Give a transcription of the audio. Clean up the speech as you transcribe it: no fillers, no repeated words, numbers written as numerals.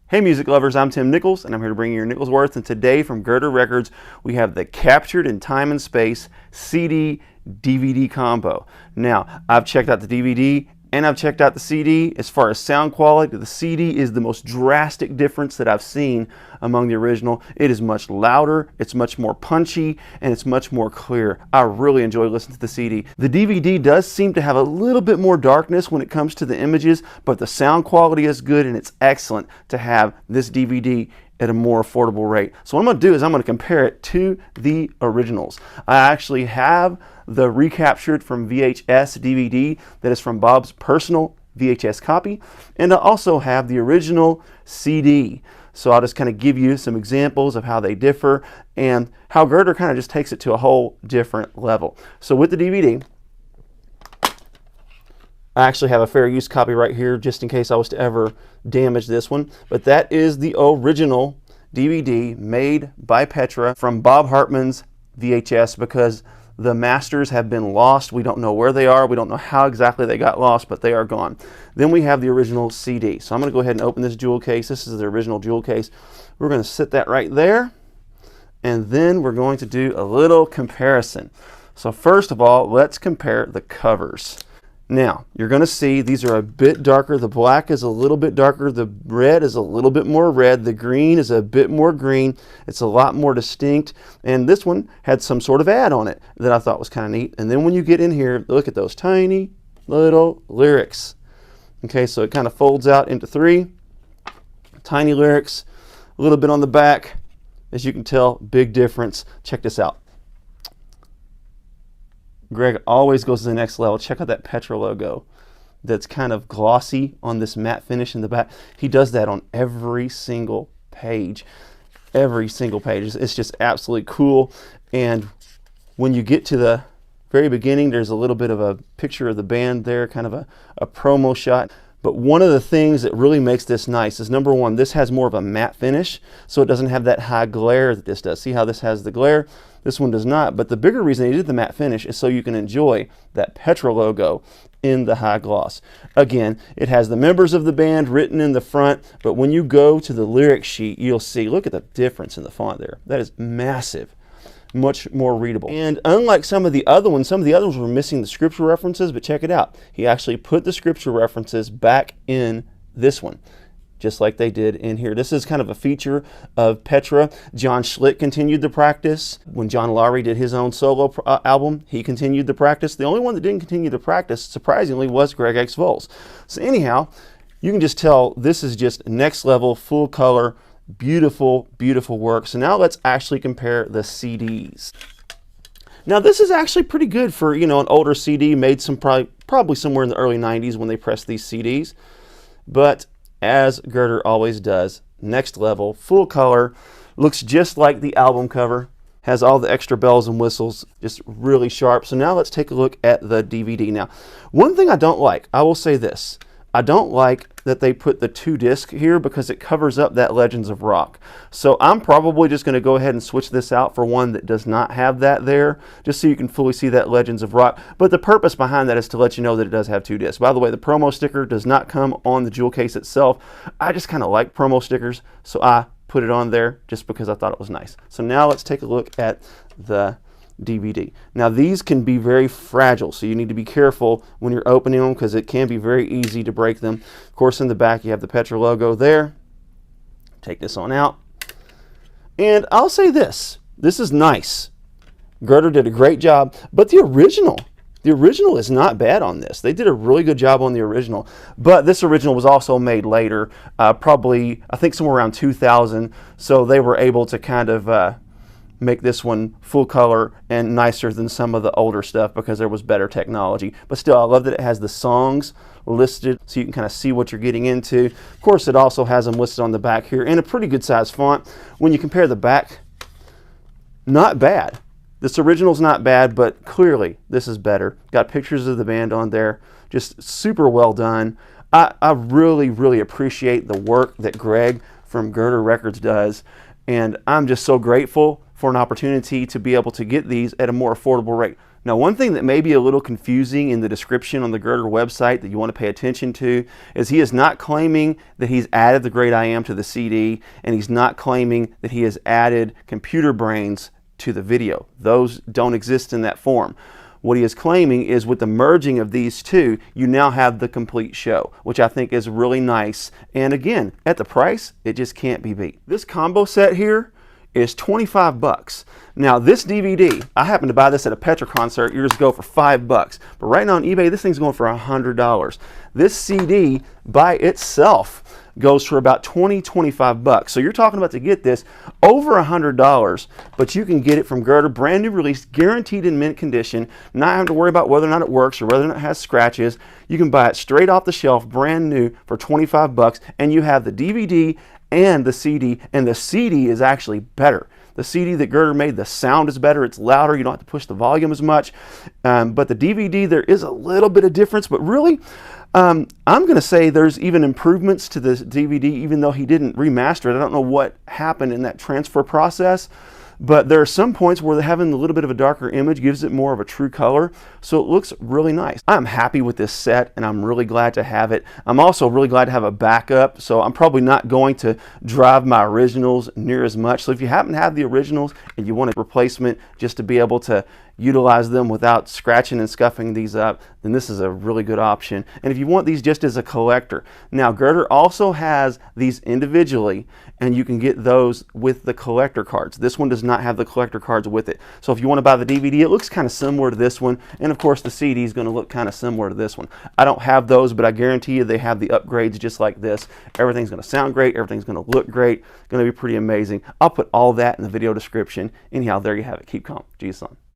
Hey music lovers, I'm Tim Nichols and I'm here to bring you your Nichols Worth, and today from Girder Records we have the Captured in Time and Space CD DVD combo. Now, I've checked out the DVD and I've checked out the CD. As far as sound quality, the CD is the most drastic difference that I've seen among the original. It is much louder, it's much more punchy, and it's much more clear. I really enjoy listening to the CD. The DVD does seem to have a little bit more darkness when it comes to the images, but the sound quality is good and it's excellent to have this DVD at a more affordable rate. So what I'm going to do is I'm going to compare it to the originals. I actually have the recaptured from VHS DVD that is from Bob's personal VHS copy, and I also have the original CD. So I'll just kind of give you some examples of how they differ and how Girder kind of just takes it to a whole different level. So with the DVD, I actually have a fair use copy right here just in case I was to ever damage this one. But that is the original DVD made by Petra from Bob Hartman's VHS, because the masters have been lost. We don't know where they are. We don't know how exactly they got lost, but they are gone. Then we have the original CD. So I'm going to go ahead and open this jewel case. This is the original jewel case. We're going to sit that right there, and then we're going to do a little comparison. So first of all, let's compare the covers. Now, you're going to see these are a bit darker. The black is a little bit darker. The red is a little bit more red. The green is a bit more green. It's a lot more distinct. And this one had some sort of ad on it that I thought was kind of neat. And then when you get in here, look at those tiny little lyrics. Okay, so it kind of folds out into three. Tiny lyrics, a little bit on the back. As you can tell, big difference. Check this out. Greg always goes to the next level. Check out that Petra logo that's kind of glossy on this matte finish in the back. He does that on every single page. Every single page. It's just absolutely cool. And when you get to the very beginning, there's a little bit of a picture of the band there, kind of a promo shot. But one of the things that really makes this nice is, number one, this has more of a matte finish, so it doesn't have that high glare that this does. See how this has the glare? This one does not. But the bigger reason they did the matte finish is so you can enjoy that Petra logo in the high gloss. Again, it has the members of the band written in the front, but when you go to the lyric sheet, you'll see, look at the difference in the font there. That is massive. Much more readable. And unlike some of the other ones were missing the scripture references, but check it out. He actually put the scripture references back in this one, just like they did in here. This is kind of a feature of Petra. John Schlitt continued the practice. When John Lowry did his own solo album, he continued the practice. The only one that didn't continue the practice, surprisingly, was Greg X. Volz. So anyhow, you can just tell this is just next level, full color, beautiful, beautiful work. So now let's actually compare the CDs. Now this is actually pretty good for, you know, an older CD made probably somewhere in the early 90s when they pressed these CDs. But as Girder always does, next level, full color, looks just like the album cover, has all the extra bells and whistles, just really sharp. So now let's take a look at the DVD. Now, one thing I don't like, I will say this, I don't like that they put the 2 disc here because it covers up that Legends of Rock. So I'm probably just going to go ahead and switch this out for one that does not have that there, just so you can fully see that Legends of Rock. But the purpose behind that is to let you know that it does have 2 discs. By the way, the promo sticker does not come on the jewel case itself. I just kind of like promo stickers, so I put it on there just because I thought it was nice. So now let's take a look at the DVD. Now these can be very fragile, so you need to be careful when you're opening them because it can be very easy to break them. Of course, in the back you have the Petra logo there. Take this on out. And I'll say this is nice. Girder did a great job, but the original is not bad on this. They did a really good job on the original, but this original was also made later, probably I think somewhere around 2000, so they were able to kind of make this one full color and nicer than some of the older stuff because there was better technology. But still, I love that it has the songs listed so you can kind of see what you're getting into. Of course, it also has them listed on the back here in a pretty good size font. When you compare the back, not bad. This original's not bad, but clearly this is better. Got pictures of the band on there. Just super well done. I really, really appreciate the work that Greg from Girder Records does, and I'm just so grateful for an opportunity to be able to get these at a more affordable rate. Now, one thing that may be a little confusing in the description on the Girder website that you want to pay attention to is he is not claiming that he's added the Great I Am to the CD, and he's not claiming that he has added computer brains to the video. Those don't exist in that form. What he is claiming is with the merging of these two, you now have the complete show, which I think is really nice. And again, at the price, it just can't be beat. This combo set here is 25 bucks. Now this DVD, I happened to buy this at a Petra concert years ago for 5 bucks, but right now on eBay this thing's going for $100. This CD by itself goes for about 25 bucks. So you're talking about to get this over $100, but you can get it from Girder, brand new release, guaranteed in mint condition, not having to worry about whether or not it works or whether or not it has scratches. You can buy it straight off the shelf, brand new for 25 bucks, and you have the DVD and the CD, and the CD is actually better. The CD that Girder made, the sound is better, it's louder, you don't have to push the volume as much. But the DVD, there is a little bit of difference, but really, I'm going to say there's even improvements to the DVD, even though he didn't remaster it. I don't know what happened in that transfer process, but there are some points where having a little bit of a darker image gives it more of a true color, so it looks really nice. I'm happy with this set, and I'm really glad to have it. I'm also really glad to have a backup, so I'm probably not going to drive my originals near as much. So if you happen to have the originals and you want a replacement just to be able to utilize them without scratching and scuffing these up, then this is a really good option. And if you want these just as a collector, now Girder also has these individually, and you can get those with the collector cards. This one does not have the collector cards with it. So if you want to buy the DVD, it looks kind of similar to this one, and of course the CD is going to look kind of similar to this one. I don't have those, but I guarantee you they have the upgrades just like this. Everything's going to sound great, everything's going to look great, going to be pretty amazing. I'll put all that in the video description. Anyhow, there you have it. Keep calm. Jesus on.